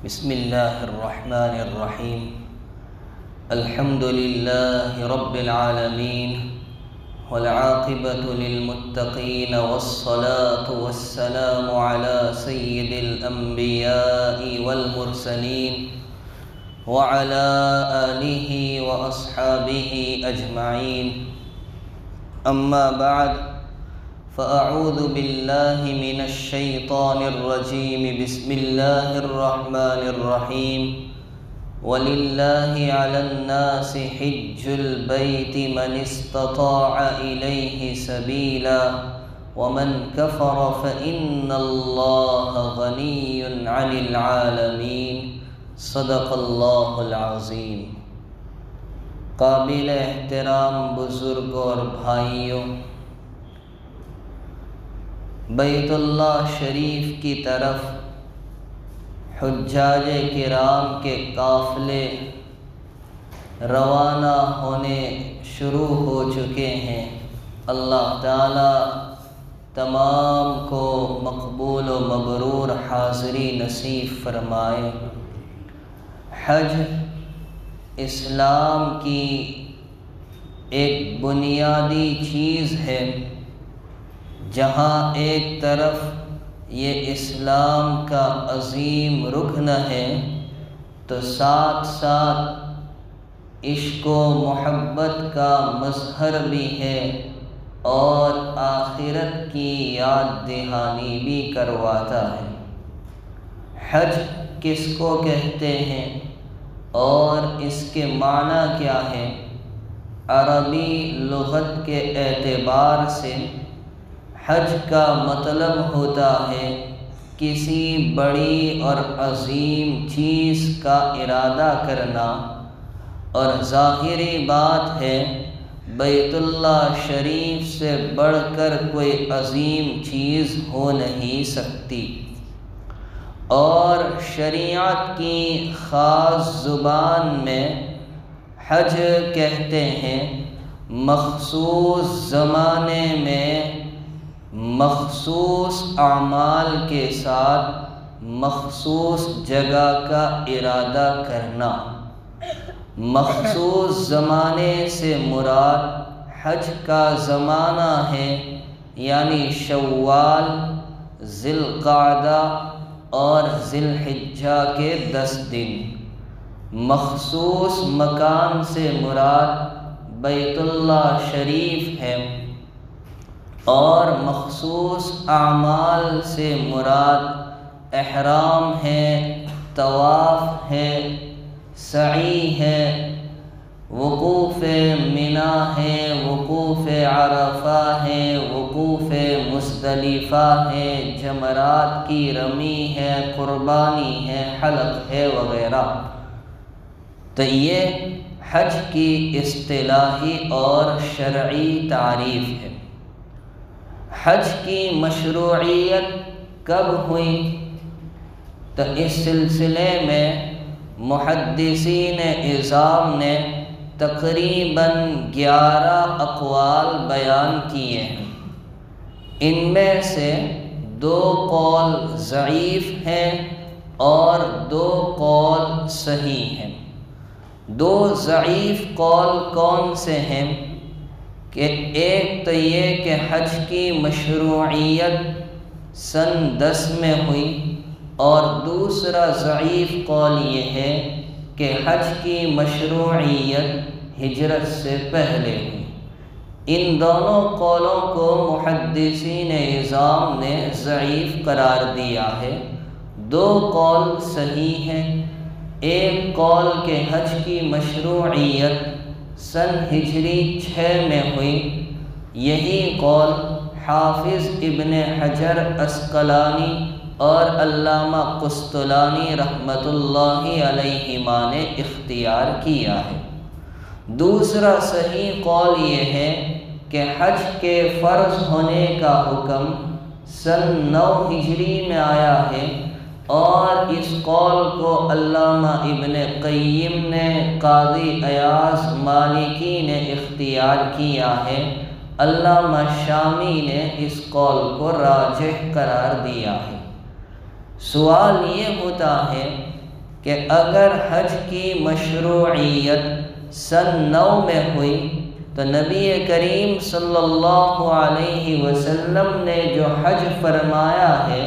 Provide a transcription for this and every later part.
بسم اللہ الرحمن الرحیم الحمد للہ رب العالمین والعاقبۃ للمتقین والصلاة والسلام علی سید الانبیاء والمرسلین وعلی آلہ واصحابہ اجمعین اما بعد فأعوذ باللہ من الشیطان الرجیم بسم اللہ الرحمن الرحیم وَلِلَّهِ عَلَى النَّاسِ حِجُّ الْبَيْتِ مَنِ اسْتَطَاعَ إِلَيْهِ سَبِيلًا وَمَنْ كَفَرَ فَإِنَّ اللَّهَ غَنِيٌّ عَنِ الْعَالَمِينَ صدق اللہ العظیم۔ قابل احترام بزرگ اور بھائیوں، بیت اللہ شریف کی طرف حجاج کرام کے قافلے روانہ ہونے شروع ہو چکے ہیں۔ اللہ تعالی تمام کو مقبول و مبرور حاضری نصیب فرمائے۔ حج اسلام کی ایک بنیادی چیز ہے، جہاں ایک طرف یہ اسلام کا عظیم رکن ہے تو ساتھ ساتھ عشق و محبت کا مظہر بھی ہے اور آخرت کی یاد دہانی بھی کرواتا ہے۔ حج کس کو کہتے ہیں اور اس کے معنی کیا ہے؟ عربی لغت کے اعتبار سے حج کا مطلب ہوتا ہے کسی بڑی اور عظیم چیز کا ارادہ کرنا، اور ظاہری بات ہے بیت اللہ شریف سے بڑھ کر کوئی عظیم چیز ہو نہیں سکتی۔ اور شریعت کی خاص زبان میں حج کہتے ہیں مخصوص زمانے میں مخصوص اعمال کے ساتھ مخصوص جگہ کا ارادہ کرنا۔ مخصوص زمانے سے مراد حج کا زمانہ ہے، یعنی شوال، ذی القعدہ اور ذی الحجہ کے 10 دن۔ مخصوص مکان سے مراد بیت اللہ شریف ہے، اور مخصوص اعمال سے مراد احرام ہے، طواف ہے، سعی ہے، وقوف منی ہے، وقوف عرفہ ہے، وقوف مزدلفہ ہے، جمرات کی رمی ہے، قربانی ہے، حلق ہے وغیرہ۔ تو یہ حج کی اصطلاحی اور شرعی تعریف ہے۔ حج کی مشروعیت کب ہوئی؟ تو اس سلسلے میں محدثین اعظام نے تقریباً 11 اقوال بیان کیے ہیں۔ ان میں سے 2 قول ضعیف ہیں اور 2 قول صحیح ہیں۔ 2 ضعیف قول کون سے ہیں؟ کہ ایک تو یہ کہ حج کی مشروعیت سن 10 میں ہوئی، اور دوسرا ضعیف قول یہ ہے کہ حج کی مشروعیت ہجرت سے پہلے ہوئی۔ ان دونوں قولوں کو محدثین اعظام نے ضعیف قرار دیا ہے۔ 2 قول صحیح ہیں۔ ایک قول کہ حج کی مشروعیت سن ہجری 6 میں ہوئی، یہی قول حافظ ابن حجر عسقلانی اور علامہ قسطلانی رحمۃ اللہ علیہما نے اختیار کیا ہے۔ دوسرا صحیح قول یہ ہے کہ حج کے فرض ہونے کا حکم سن 9 ہجری میں آیا ہے، اور اس قول کو علامہ ابن قیم نے، قاضی ایاز مالکی نے اختیار کیا ہے۔ علامہ شامی نے اس قول کو راجح قرار دیا ہے۔ سوال یہ ہوتا ہے کہ اگر حج کی مشروعیت سن 9 میں ہوئی تو نبی کریم صلی اللہ علیہ وسلم نے جو حج فرمایا ہے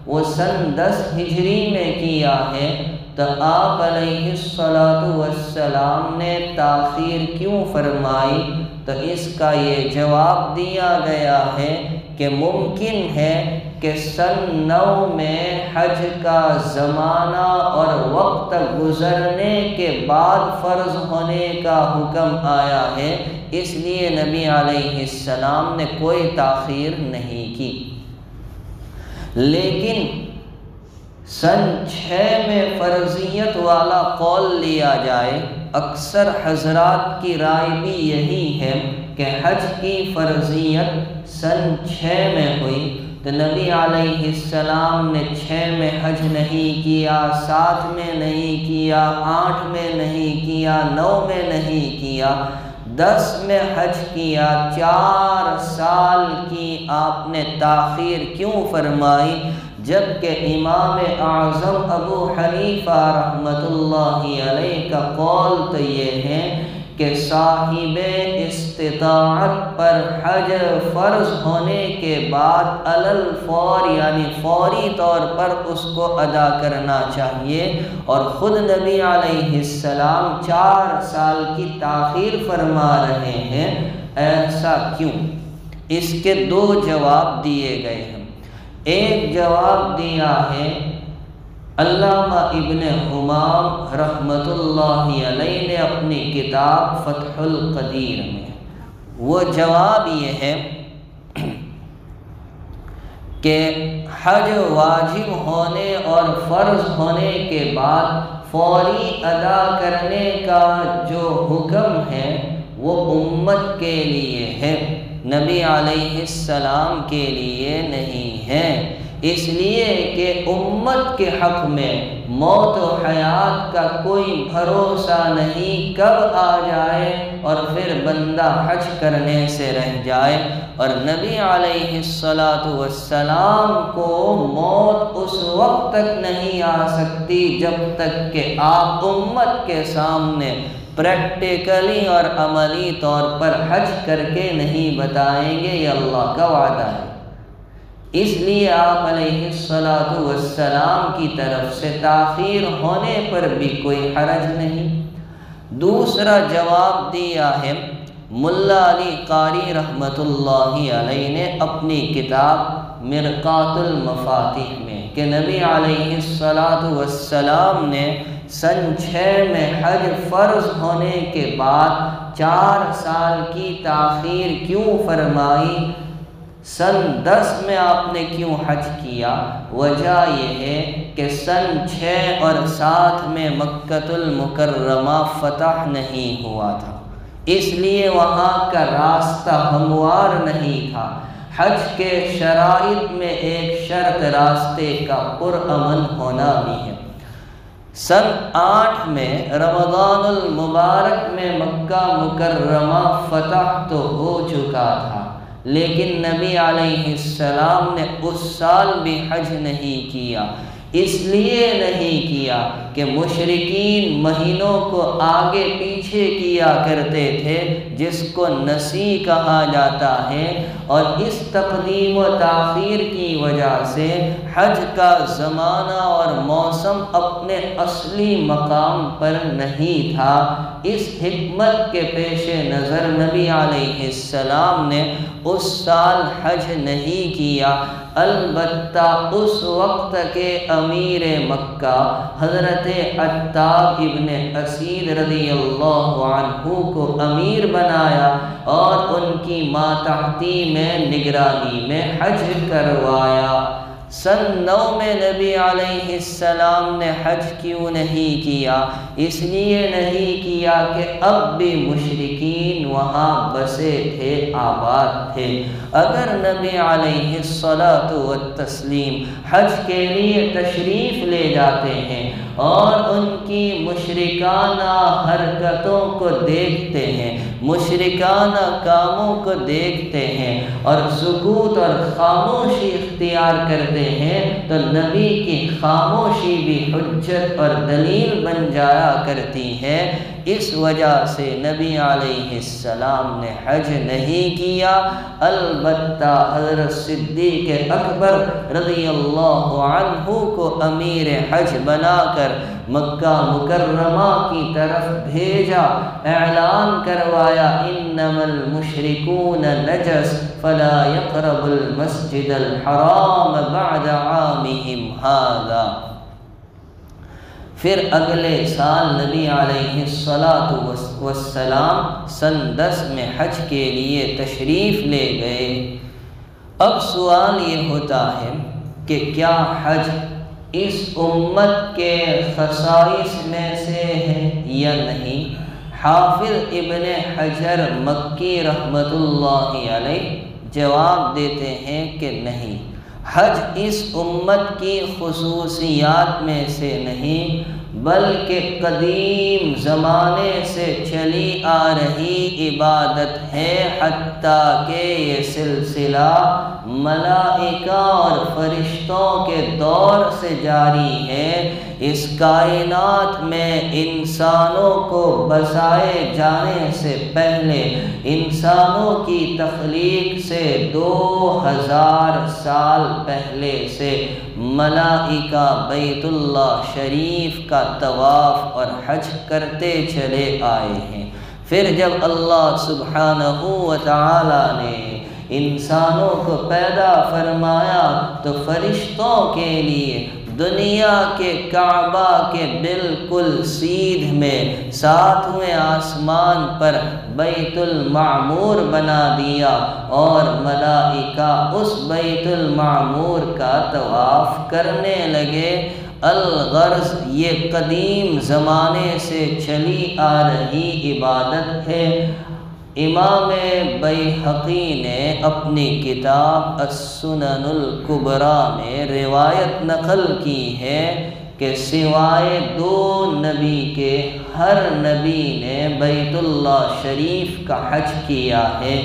وہ سن 10 ہجری میں کیا ہے، تو آپ علیہ السلام نے تاخیر کیوں فرمائی؟ تو اس کا یہ جواب دیا گیا ہے کہ ممکن ہے کہ سن 9 میں حج کا زمانہ اور وقت گزرنے کے بعد فرض ہونے کا حکم آیا ہے، اس لیے نبی علیہ السلام نے کوئی تاخیر نہیں کی۔ لیکن سن 6 میں فرضیت والا قول لیا جائے، اکثر حضرات کی رائے بھی یہی ہے کہ حج کی فرضیت سن 6 میں ہوئی، تو نبی علیہ السلام نے 6 میں حج نہیں کیا، 7 میں نہیں کیا، 8 میں نہیں کیا، 9 میں نہیں کیا، 10 میں حج کیا۔ 4 سال کی آپ نے تاخیر کیوں فرمائی؟ جبکہ امام اعظم ابو حنیفہ رحمۃ اللہ علیہ کا قول تو یہ ہے کہ صاحب استطاعت پر حج فرض ہونے کے بعد علی الفور یعنی فوری طور پر اس کو ادا کرنا چاہیے، اور خود نبی علیہ السلام 4 سال کی تاخیر فرما رہے ہیں، ایسا کیوں؟ اس کے 2 جواب دیے گئے ہیں۔ ایک جواب دیا ہے علامہ ابن حمام رحمۃ اللہ علیہ نے اپنی کتاب فتح القدیر میں۔ وہ جواب یہ ہے کہ حج واجب ہونے اور فرض ہونے کے بعد فوری ادا کرنے کا جو حکم ہے وہ امت کے لیے ہے، نبی علیہ السلام کے لیے نہیں ہے، اس لیے کہ امت کے حق میں موت و حیات کا کوئی بھروسہ نہیں، کب آ جائے اور پھر بندہ حج کرنے سے رہ جائے، اور نبی علیہ السلام کو موت اس وقت تک نہیں آ سکتی جب تک کہ آپ امت کے سامنے پریکٹیکلی اور عملی طور پر حج کر کے نہیں بتائیں گے، یہ اللہ کا وعدہ ہے۔ اس لیے آپ علیہ السلام کی طرف سے تاخیر ہونے پر بھی کوئی حرج نہیں۔ دوسرا جواب دیا ہے ملا علی قاری رحمۃ اللہ علیہ نے اپنی کتاب مرقات المفاتیح میں کہ نبی علیہ السلام نے سن 6 میں حج فرض ہونے کے بعد 4 سال کی تاخیر کیوں فرمائی، سن 10 میں آپ نے کیوں حج کیا؟ وجہ یہ ہے کہ سن 6 اور 7 میں مکۃ المکرمہ فتح نہیں ہوا تھا، اس لیے وہاں کا راستہ ہموار نہیں تھا۔ حج کے شرائط میں ایک شرط راستے کا پرامن ہونا بھی ہے۔ سن 8 میں رمضان المبارک میں مکہ مکرمہ فتح تو ہو چکا تھا، لیکن نبی علیہ السلام نے اس سال بھی حج نہیں کیا، اس لیے نہیں کیا کہ مشرکین مہینوں کو آگے پیچھے کیا کرتے تھے جس کو نسی کہا جاتا ہے، اور اس تقدیم و تاخیر کی وجہ سے حج کا زمانہ اور موسم اپنے اصلی مقام پر نہیں تھا۔ اس حکمت کے پیش نظر نبی علیہ السلام نے اس سال حج نہیں کیا، البتہ اس وقت کے امیر مکہ حضرت عتاب ابن اسید رضی اللہ عنہ کو امیر بنایا اور ان کی ماتحتی میں نگرانی میں حج کروایا۔ سن 9 میں نبی علیہ السلام نے حج کیوں نہیں کیا؟ اس لیے نہیں کیا کہ اب بھی مشرکین وہاں بسے تھے، آباد تھے۔ اگر نبی علیہ التسلیم حج کے لیے تشریف لے جاتے ہیں اور ان کی مشرکانہ حرکتوں کو دیکھتے ہیں مشرکانہ کاموں کو دیکھتے ہیں اور سکوت اور خاموشی اختیار کرتے ہیں تو نبی کی خاموشی بھی حجت اور دلیل بن جایا کرتی ہے۔ اس وجہ سے نبی علیہ السلام نے حج نہیں کیا، البتہ حضرت صدیق اکبر رضی اللہ عنہ کو امیر حج بنا کر مکہ مکرمہ کی طرف بھیجا، اعلان کروایا انما المشرکون نجس فلا يقربوا المسجد الحرام بعد عامهم هذا۔ پھر اگلے سال نبی علیہ السلام سن 10 میں حج کے لیے تشریف لے گئے۔ اب سوال یہ ہوتا ہے کہ کیا حج اس امت کے خصائص میں سے ہے یا نہیں؟ حافظ ابن حجر مکی رحمۃ اللہ علیہ جواب دیتے ہیں کہ نہیں، حج اس امت کی خصوصیات میں سے نہیں بلکہ قدیم زمانے سے چلی آ رہی عبادت ہے، حتیٰ کہ یہ سلسلہ ملائکہ اور فرشتوں کے دور سے جاری ہے۔ اس کائنات میں انسانوں کو بسائے جانے سے پہلے، انسانوں کی تخلیق سے 2000 سال پہلے سے ملائکہ بیت اللہ شریف کا طواف اور حج کرتے چلے آئے ہیں۔ پھر جب اللہ سبحانہ و تعالی نے انسانوں کو پیدا فرمایا تو فرشتوں کے لیے دنیا کے کعبہ کے بالکل سیدھ میں 7ویں آسمان پر بیت المعمور بنا دیا اور ملائکہ اس بیت المعمور کا طواف کرنے لگے۔ الغرض یہ قدیم زمانے سے چلی آ رہی عبادت ہے۔ امام بیہقی نے اپنی کتاب السنن الکبریٰ میں روایت نقل کی ہے کہ سوائے 2 نبی کے ہر نبی نے بیت اللہ شریف کا حج کیا ہے،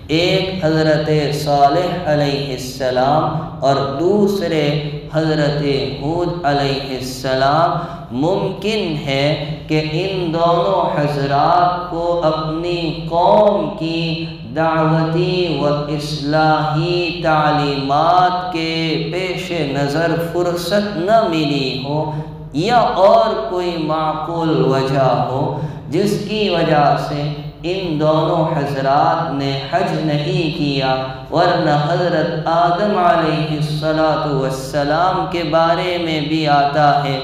ایک حضرت صالح علیہ السلام اور دوسرے حضرت ہود علیہ السلام۔ ممکن ہے کہ ان دونوں حضرات کو اپنی قوم کی دعوتی و اصلاحی تعلیمات کے پیش نظر فرصت نہ ملی ہو یا اور کوئی معقول وجہ ہو جس کی وجہ سے ان دونوں حضرات نے حج نہیں کیا، ورنہ حضرت آدم علیہ السلام کے بارے میں بھی آتا ہے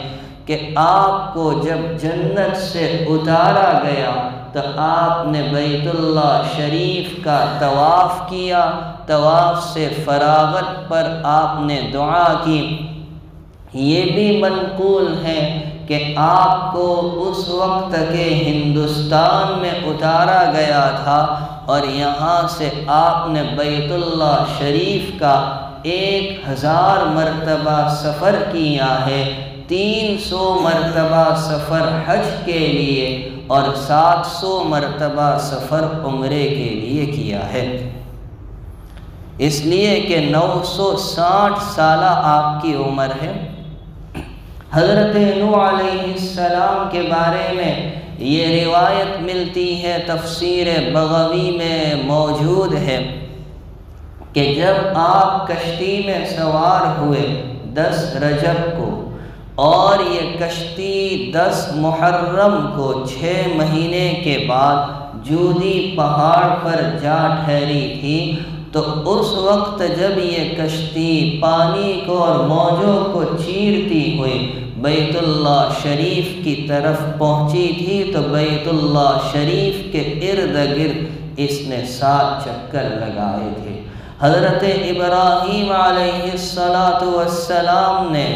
کہ آپ کو جب جنت سے اتارا گیا تو آپ نے بیت اللہ شریف کا طواف کیا، طواف سے فراغت پر آپ نے دعا کی۔ یہ بھی منقول ہے کہ آپ کو اس وقت کے ہندوستان میں اتارا گیا تھا اور یہاں سے آپ نے بیت اللہ شریف کا 1000 مرتبہ سفر کیا ہے، 300 مرتبہ سفر حج کے لیے اور 700 مرتبہ سفر عمرے کے لیے کیا ہے، اس لیے کہ 960 سالہ آپ کی عمر ہے۔ حضرت نوح علیہ السلام کے بارے میں یہ روایت ملتی ہے، تفسیر بغوی میں موجود ہے کہ جب آپ کشتی میں سوار ہوئے 10 رجب کو اور یہ کشتی 10 محرم کو 6 مہینے کے بعد جودی پہاڑ پر جا ٹھہری تھی، تو اس وقت جب یہ کشتی پانی کو اور موجوں کو چیرتی ہوئی بیت اللہ شریف کی طرف پہنچی تھی تو بیت اللہ شریف کے ارد گرد اس نے 7 چکر لگائے تھے۔ حضرت ابراہیم علیہ السلام نے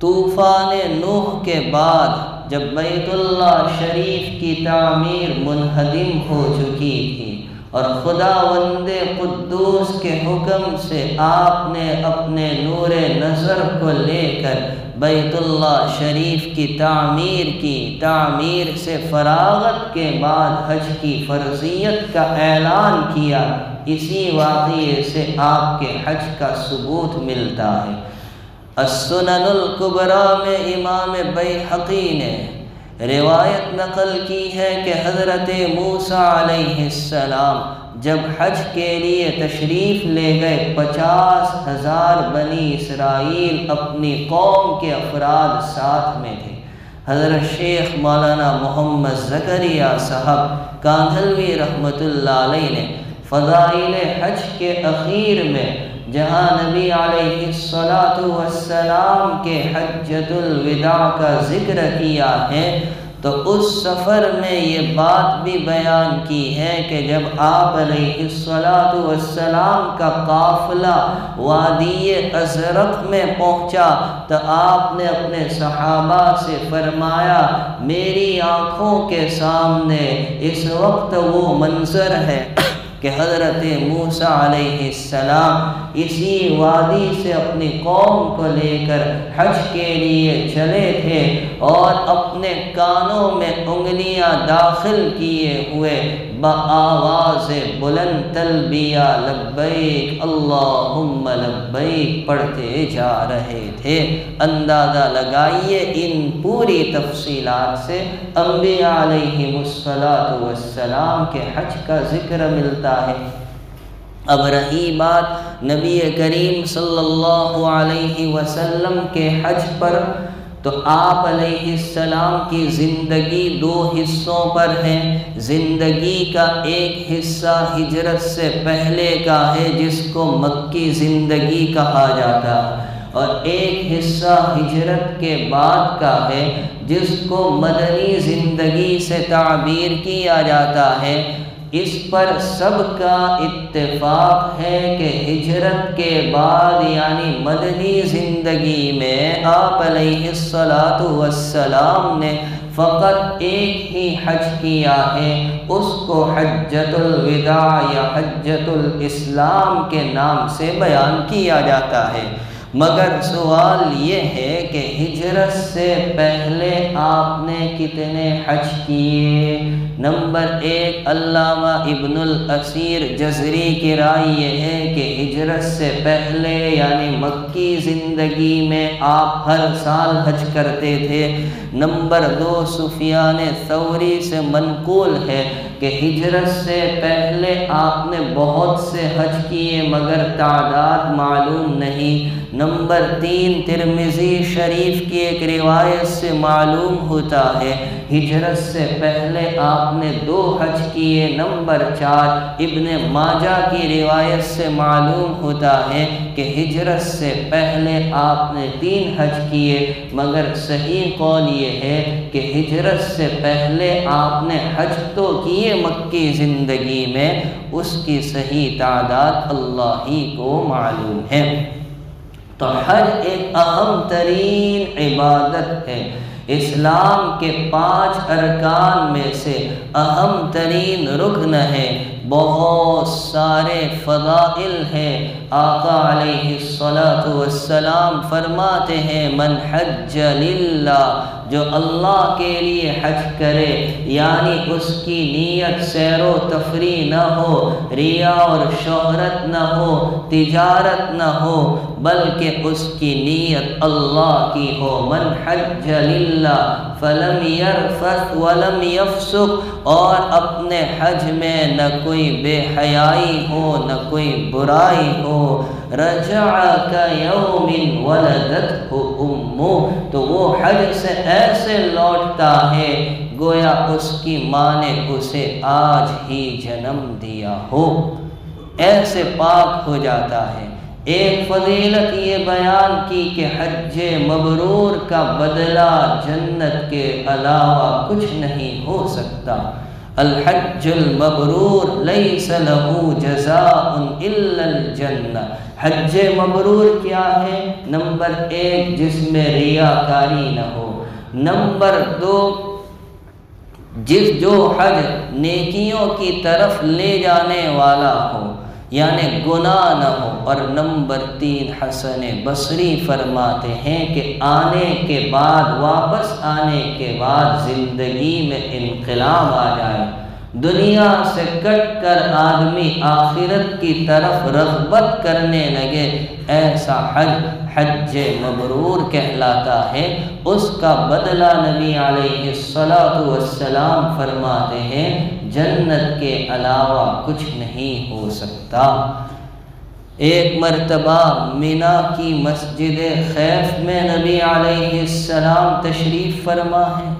طوفان نوح کے بعد جب بیت اللہ شریف کی تعمیر منہدم ہو چکی تھی اور خداوند قدوس کے حکم سے آپ نے اپنے نور نظر کو لے کر بیت اللہ شریف کی تعمیر کی۔ تعمیر سے فراغت کے بعد حج کی فرضیت کا اعلان کیا۔ اسی واقعے سے آپ کے حج کا ثبوت ملتا ہے۔ السنن الکبریٰ میں امام بیہقی نے روایت نقل کی ہے کہ حضرت موسیٰ علیہ السلام جب حج کے لیے تشریف لے گئے، 50,000 بنی اسرائیل اپنی قوم کے افراد ساتھ میں تھے۔ حضرت شیخ مولانا محمد زکریا صاحب کاندھلوی رحمۃ اللہ علیہ نے فضائل حج کے اخیر میں جہاں نبی علیہ السلام کے حجۃ الوداع کا ذکر کیا ہے، تو اس سفر میں یہ بات بھی بیان کی ہے کہ جب آپ علیہ السلام کا قافلہ وادی ازرق میں پہنچا تو آپ نے اپنے صحابہ سے فرمایا، میری آنکھوں کے سامنے اس وقت وہ منظر ہے کہ حضرت موسیٰ علیہ السلام اسی وادی سے اپنی قوم کو لے کر حج کے لیے چلے تھے اور اپنے کانوں میں انگلیاں داخل کیے ہوئے بآواز بلند تلبیہ لبیک اللہم لبیک پڑھتے جا رہے تھے۔ اندازہ لگائیے ان پوری تفصیلات سے انبیاء علیہ السلام کے حج کا ذکر ملتا ہے۔ اب رہی بات نبی کریم صلی اللہ علیہ وسلم کے حج پر، تو آپ علیہ السلام کی زندگی 2 حصوں پر ہے۔ زندگی کا ایک حصہ ہجرت سے پہلے کا ہے جس کو مکی زندگی کہا جاتا ہے، اور ایک حصہ ہجرت کے بعد کا ہے جس کو مدنی زندگی سے تعبیر کیا جاتا ہے۔ اس پر سب کا اتفاق ہے کہ ہجرت کے بعد یعنی مدنی زندگی میں آپ علیہ السلام نے فقط ایک ہی حج کیا ہے، اس کو حجۃ الوداع یا حجۃ الاسلام کے نام سے بیان کیا جاتا ہے۔ مگر سوال یہ ہے کہ ہجرت سے پہلے آپ نے کتنے حج کیے؟ نمبر 1، علامہ ابن الاثیر جزری کی رائے یہ ہے کہ ہجرت سے پہلے یعنی مکی زندگی میں آپ ہر سال حج کرتے تھے۔ نمبر 2، سفیان ثوری سے منقول ہے کہ ہجرت سے پہلے آپ نے بہت سے حج کیے مگر تعداد معلوم نہیں۔ نمبر 3، ترمذی شریف کی ایک روایت سے معلوم ہوتا ہے ہجرت سے پہلے آپ نے 2 حج کیے۔ نمبر 4، ابن ماجہ کی روایت سے معلوم ہوتا ہے کہ ہجرت سے پہلے آپ نے 3 حج کیے، مگر صحیح قول یہ ہے کہ ہجرت سے پہلے آپ نے حج تو کیے مکی زندگی میں، اس کی صحیح تعداد اللہ ہی کو معلوم ہے۔ تو حج ایک اہم ترین عبادت ہے، اسلام کے 5 ارکان میں سے اہم ترین رکن ہے۔ بہت سارے فضائل ہیں۔ آقا علیہ السلام فرماتے ہیں، من حج للہ، جو اللہ کے لیے حج کرے یعنی اس کی نیت سیر و تفریح نہ ہو، ریا اور شہرت نہ ہو، تجارت نہ ہو، بلکہ اس کی نیت اللہ کی ہو۔ من حج للہ فلم یرفث ولم یفسق، اور اپنے حج میں نہ کوئی بے حیائی ہو نہ کوئی برائی ہو، رجع کیوم ولدتہ امہ، تو وہ حج سے ایسے لوٹتا ہے گویا اس کی ماں نے اسے آج ہی جنم دیا ہو، ایسے پاک ہو جاتا ہے۔ ایک فضیلت یہ بیان کی کہ حج مبرور کا بدلہ جنت کے علاوہ کچھ نہیں ہو سکتا۔ الحج المبرور لیس له جزاء الا الجنہ۔ حج مبرور کیا ہے؟ نمبر 1، جس میں ریاکاری نہ ہو۔ نمبر 2، جو حج نیکیوں کی طرف لے جانے والا ہو، یعنی گناہ نہ ہو۔ اور نمبر 3 حسن بصری فرماتے ہیں کہ آنے کے بعد، واپس آنے کے بعد زندگی میں انقلاب آ جائے، دنیا سے کٹ کر آدمی آخرت کی طرف رغبت کرنے لگے، ایسا حج مبرور کہلاتا ہے۔ اس کا بدلہ نبی علیہ السلام فرماتے ہیں جنت کے علاوہ کچھ نہیں ہو سکتا۔ ایک مرتبہ مینا کی مسجد خیف میں نبی علیہ السلام تشریف فرما ہے۔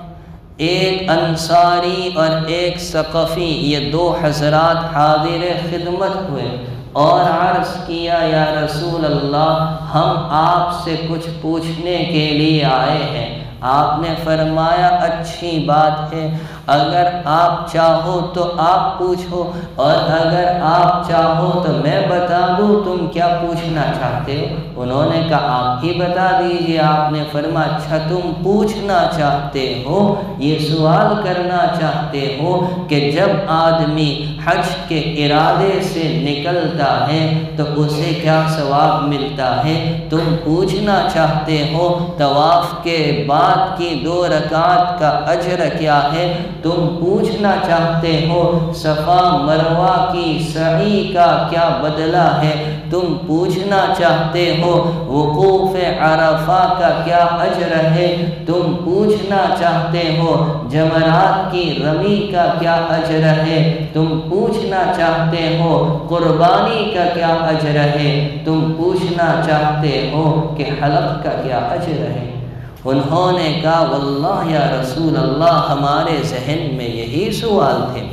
ایک انصاری اور ایک ثقفی، یہ 2 حضرات حاضر خدمت ہوئے اور عرض کیا یا رسول اللہ، ہم آپ سے کچھ پوچھنے کے لیے آئے ہیں۔ آپ نے فرمایا اچھی بات ہے، اگر آپ چاہو تو آپ پوچھو، اور اگر آپ چاہو تو میں بتا دوں تم کیا پوچھنا چاہتے ہو۔ انہوں نے کہا آپ ہی بتا دیجئے۔ آپ نے فرمایا اچھا تم پوچھنا چاہتے ہو، یہ سوال کرنا چاہتے ہو کہ جب آدمی حج کے ارادے سے نکلتا ہے تو اسے کیا ثواب ملتا ہے؟ تم پوچھنا چاہتے ہو طواف کے بعد کی 2 رکعت کا اجر کیا ہے؟ تم پوچھنا چاہتے ہو صفا مروہ کی سعی کا کیا بدلہ ہے؟ تم پوچھنا چاہتے ہو وقوف عرفہ کا کیا اجر ہے؟ تم پوچھنا چاہتے ہو جمرات کی رمی کا کیا اجر ہے؟ تم پوچھنا چاہتے ہو قربانی کا کیا اجر ہے؟ تم پوچھنا چاہتے ہو کہ حلق کا کیا اجر ہے؟ انہوں نے کہا واللہ یا رسول اللہ ہمارے ذہن میں یہی سوال تھے۔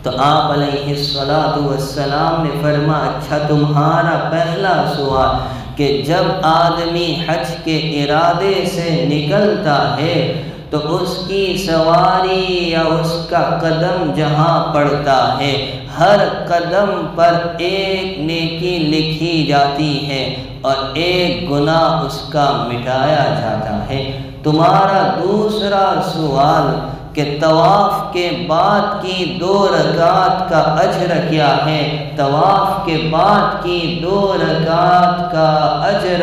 تو آپ علیہ السلام نے فرمایا اچھا تمہارا پہلا سوال کہ جب آدمی حج کے ارادے سے نکلتا ہے تو اس کی سواری یا اس کا قدم جہاں پڑتا ہے ہر قدم پر ایک نیکی لکھی جاتی ہے اور ایک گناہ اس کا مٹایا جاتا ہے۔ تمہارا دوسرا سوال کہ طواف کے بعد کی 2 رکعت کا اجر کیا ہے؟ طواف کے بعد کی 2 رکعت کا اجر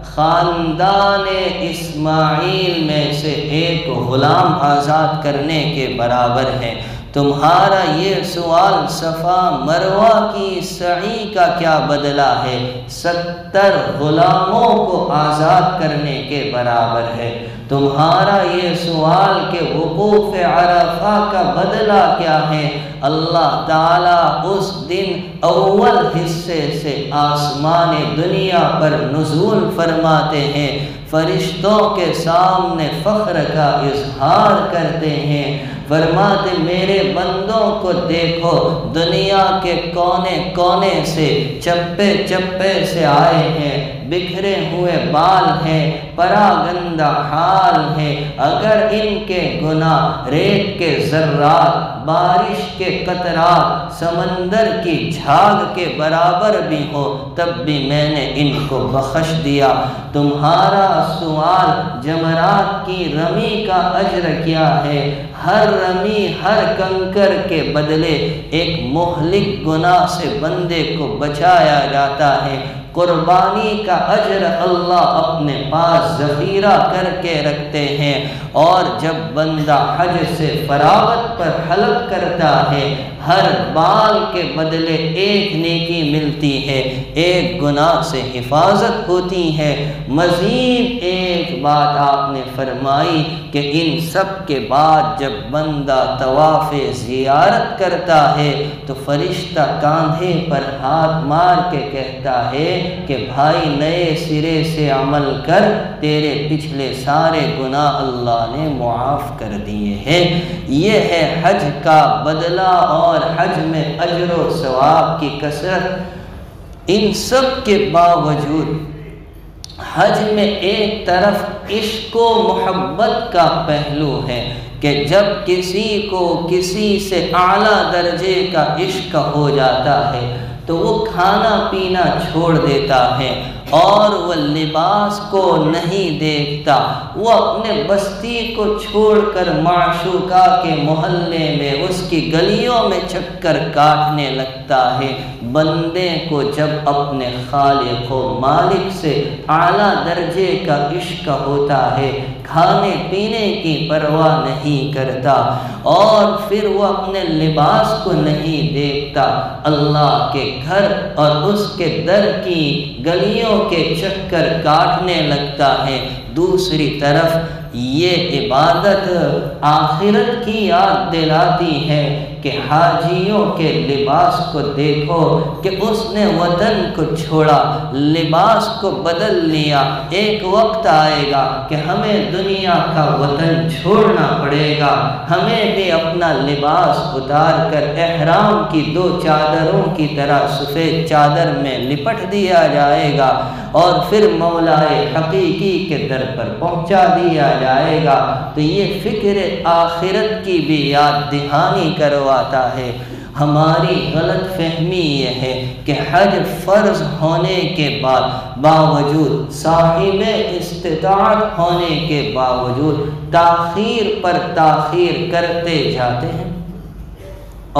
خاندان اسماعیل میں سے ایک غلام آزاد کرنے کے برابر ہے۔ تمہارا یہ سوال صفا مروہ کی سعی کا کیا بدلہ ہے؟ 70 غلاموں کو آزاد کرنے کے برابر ہے۔ تمہارا یہ سوال کہ وقوف عرفہ کا بدلہ کیا ہے؟ اللہ تعالیٰ اس دن اول حصے سے آسمان دنیا پر نزول فرماتے ہیں، فرشتوں کے سامنے فخر کا اظہار کرتے ہیں، فرماتے میرے بندوں کو دیکھو دنیا کے کونے کونے سے چپے چپے سے آئے ہیں، بکھرے ہوئے بال ہیں، پراگندہ حال ہیں، اگر ان کے گناہ ریت کے ذرات، بارش کے قطرات، سمندر کی جھاگ کے برابر بھی ہو تب بھی میں نے ان کو بخش دیا۔ تمہارا سوال جمرات کی رمی کا اجر کیا ہے؟ ہر رمی، ہر کنکر کے بدلے ایک مہلک گناہ سے بندے کو بچایا جاتا ہے۔ قربانی کا اجر اللہ اپنے پاس ذخیرہ کر کے رکھتے ہیں، اور جب بندہ حج سے فراغت پر حلق کرتا ہے ہر بال کے بدلے ایک نیکی ملتی ہے، ایک گناہ سے حفاظت ہوتی ہے۔ مزید ایک بات آپ نے فرمائی کہ ان سب کے بعد جب بندہ طواف زیارت کرتا ہے تو فرشتہ کاندھے پر ہاتھ مار کے کہتا ہے کہ بھائی نئے سرے سے عمل کر، تیرے پچھلے سارے گناہ اللہ نے معاف کر دیے ہیں۔ یہ ہے حج کا بدلہ اور حج میں اجر و ثواب کی کثرت۔ ان سب کے باوجود حج میں ایک طرف عشق و محبت کا پہلو ہے کہ جب کسی کو کسی سے اعلیٰ درجے کا عشق ہو جاتا ہے تو وہ کھانا پینا چھوڑ دیتا ہے اور وہ لباس کو نہیں دیکھتا، وہ اپنے بستی کو چھوڑ کر معشوقہ کے محلے میں اس کی گلیوں میں چکر کاٹنے لگتا ہے۔ بندے کو جب اپنے خالق و مالک سے اعلیٰ درجے کا عشق ہوتا ہے، کھانے پینے کی پرواہ نہیں کرتا، اور پھر وہ اپنے لباس کو نہیں دیکھتا، اللہ کے گھر اور اس کے در کی گلیوں کے چکر کاٹنے لگتا ہے۔ دوسری طرف یہ عبادت آخرت کی یاد دلاتی ہے کہ حاجیوں کے لباس کو دیکھو کہ اس نے وطن کو چھوڑا، لباس کو بدل لیا۔ ایک وقت آئے گا کہ ہمیں دنیا کا وطن چھوڑنا پڑے گا، ہمیں بھی اپنا لباس اتار کر احرام کی 2 چادروں کی طرح سفید چادر میں لپٹ دیا جائے گا، اور پھر مولائے حقیقی کے در پر پہنچا دیا جائے گا۔ تو یہ فکر آخرت کی بھی یاد دہانی کرواتا ہے۔ ہماری غلط فہمی یہ ہے کہ حج فرض ہونے کے باوجود، صاحب استطاعت ہونے کے باوجود تاخیر پر تاخیر کرتے جاتے ہیں،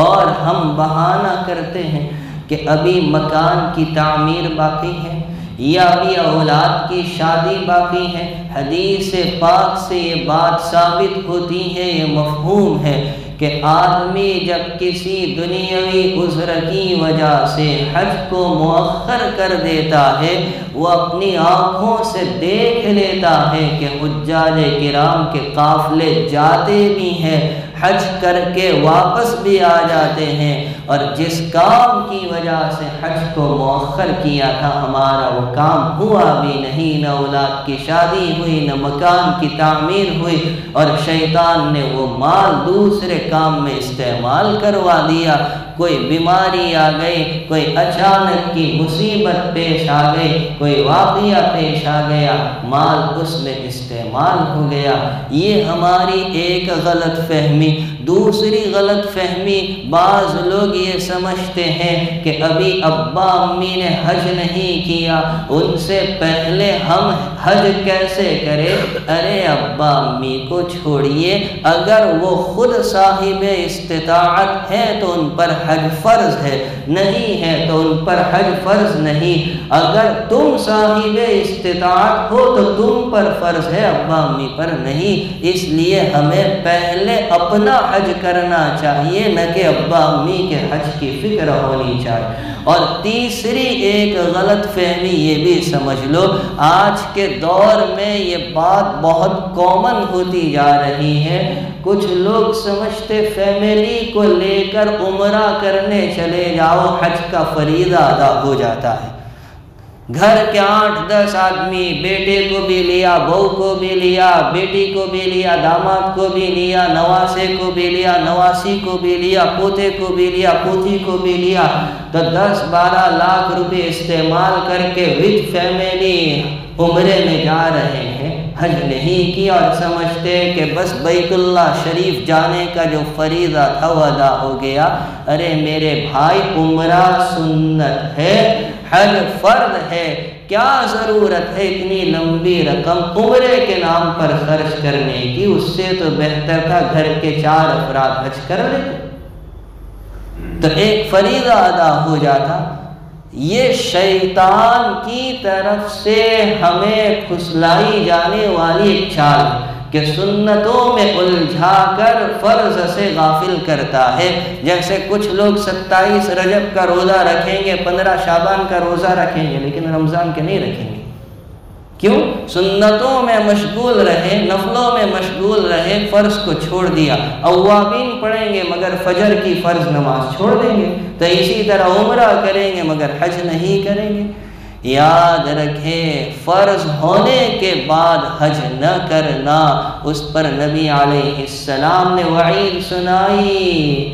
اور ہم بہانہ کرتے ہیں کہ ابھی مکان کی تعمیر باقی ہے، یا ابھی اولاد کی شادی باقی ہے۔ حدیث پاک سے یہ بات ثابت ہوتی ہے، یہ مفہوم ہے کہ آدمی جب کسی دنیاوی عذر کی وجہ سے حج کو مؤخر کر دیتا ہے، وہ اپنی آنکھوں سے دیکھ لیتا ہے کہ حجاج کرام کے قافلے جاتے بھی ہیں، حج کر کے واپس بھی آ جاتے ہیں، اور جس کام کی وجہ سے حج کو مؤخر کیا تھا ہمارا وہ کام ہوا بھی نہیں، نہ اولاد کی شادی ہوئی، نہ مکان کی تعمیر ہوئی، اور شیطان نے وہ مال دوسرے کام میں استعمال کروا دیا۔ کوئی بیماری آ گئی، کوئی اچانک کی مصیبت پیش آ گئی، کوئی واقعہ پیش آ گیا، مال اس میں استعمال ہو گیا۔ یہ ہماری ایک غلط فہمی۔ دوسری غلط فہمی، بعض لوگ یہ سمجھتے ہیں کہ ابھی ابا امی نے حج نہیں کیا، ان سے پہلے ہم حج کیسے کریں؟ ارے ابا امی کو چھوڑیے، اگر وہ خود صاحب استطاعت ہے تو ان پر حج فرض ہے، نہیں ہے تو ان پر حج فرض نہیں۔ اگر تم صاحب استطاعت ہو تو تم پر فرض ہے، ابا امی پر نہیں۔ اس لیے ہمیں پہلے اپنا حج کرنا چاہیے، نہ کہ ابا امی کے حج کی فکر ہونی چاہیے۔ اور تیسری ایک غلط فہمی یہ بھی سمجھ لو، آج کے دور میں یہ بات بہت کامن ہوتی جا رہی ہے۔ کچھ لوگ سمجھتے فیملی کو لے کر عمرہ کرنے چلے جاؤ، حج کا فریضہ ادا ہو جاتا ہے۔ گھر کے 8-10 آدمی، بیٹے کو بھی لیا، بہو کو بھی لیا، بیٹی کو بھی لیا، داماد کو بھی لیا، نواسے کو بھی لیا، نواسی کو بھی لیا، پوتے کو بھی لیا، پوتی کو بھی لیا، تو 10-12 لاکھ روپے استعمال کر کے وتھ فیملی عمرے میں جا رہے ہیں، حج نہیں کیا، اور سمجھتے کہ بس بیت اللہ شریف جانے کا جو فریضہ تھا وہ ادا ہو گیا۔ ارے میرے بھائی، عمرہ سنت ہے، حج فرض ہے، کیا ضرورت ہے اتنی لمبی رقم عمرے کے نام پر خرچ کرنے کی؟ اس سے تو بہتر تھا گھر کے 4 افراد حج کر لیتے، تو ایک فریضہ ادا ہو جاتا۔ یہ شیطان کی طرف سے ہمیں پھسلائی جانے والی ایک چال ہے کہ سنتوں میں الجھا کر فرض سے غافل کرتا ہے۔ جیسے کچھ لوگ 27 رجب کا روزہ رکھیں گے، 15 شعبان کا روزہ رکھیں گے، لیکن رمضان کے نہیں رکھیں گے۔ کیوں؟ سنتوں میں مشغول رہے، نفلوں میں مشغول رہے، فرض کو چھوڑ دیا۔ اوابین پڑھیں گے مگر فجر کی فرض نماز چھوڑ دیں گے، تو اسی طرح عمرہ کریں گے مگر حج نہیں کریں گے۔ یاد رکھیں، فرض ہونے کے بعد حج نہ کرنا، اس پر نبی علیہ السلام نے وعید سنائی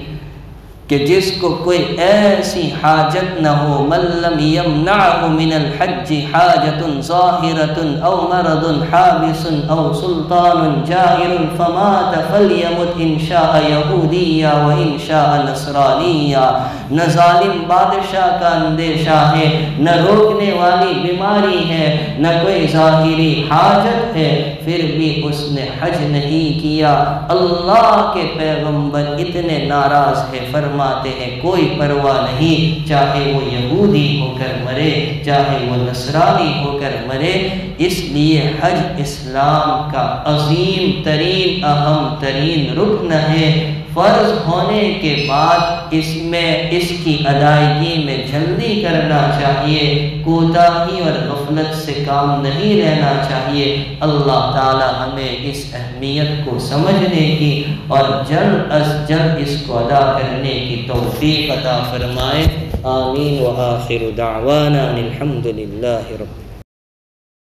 کہ جس کو کوئی ایسی حاجت نہ ہو، من لم یمنعہ من الحج حاجت ظاہرۃ او مرض حابس او سلطان جائر فمات فلیمت ان شاء یہودیہ و ان شاء نصرانیہ۔ نہ ظالم بادشاہ کا اندیشہ ہے، نہ روکنے والی بیماری ہے، نہ کوئی ظاہری حاجت ہے، پھر بھی اس نے حج نہیں کیا۔ اللہ کے پیغمبر اتنے ناراض ہے، فرماتے ہیں کوئی پرواہ نہیں، چاہے وہ یہودی ہو کر مرے، چاہے وہ نصرانی ہو کر مرے۔ اس لیے حج اسلام کا عظیم ترین اہم ترین رکن ہے۔ فرض ہونے کے بعد اس کی ادائیگی میں جلدی کرنا چاہیے، کوتاہی اور غفلت سے کام نہیں رہنا چاہیے۔ اللہ تعالی ہمیں اس اہمیت کو سمجھنے کی اور جلد از جلد اس کو ادا کرنے کی توفیق عطا فرمائے۔ آمین۔ وآخر دعوانا الحمد للہ رب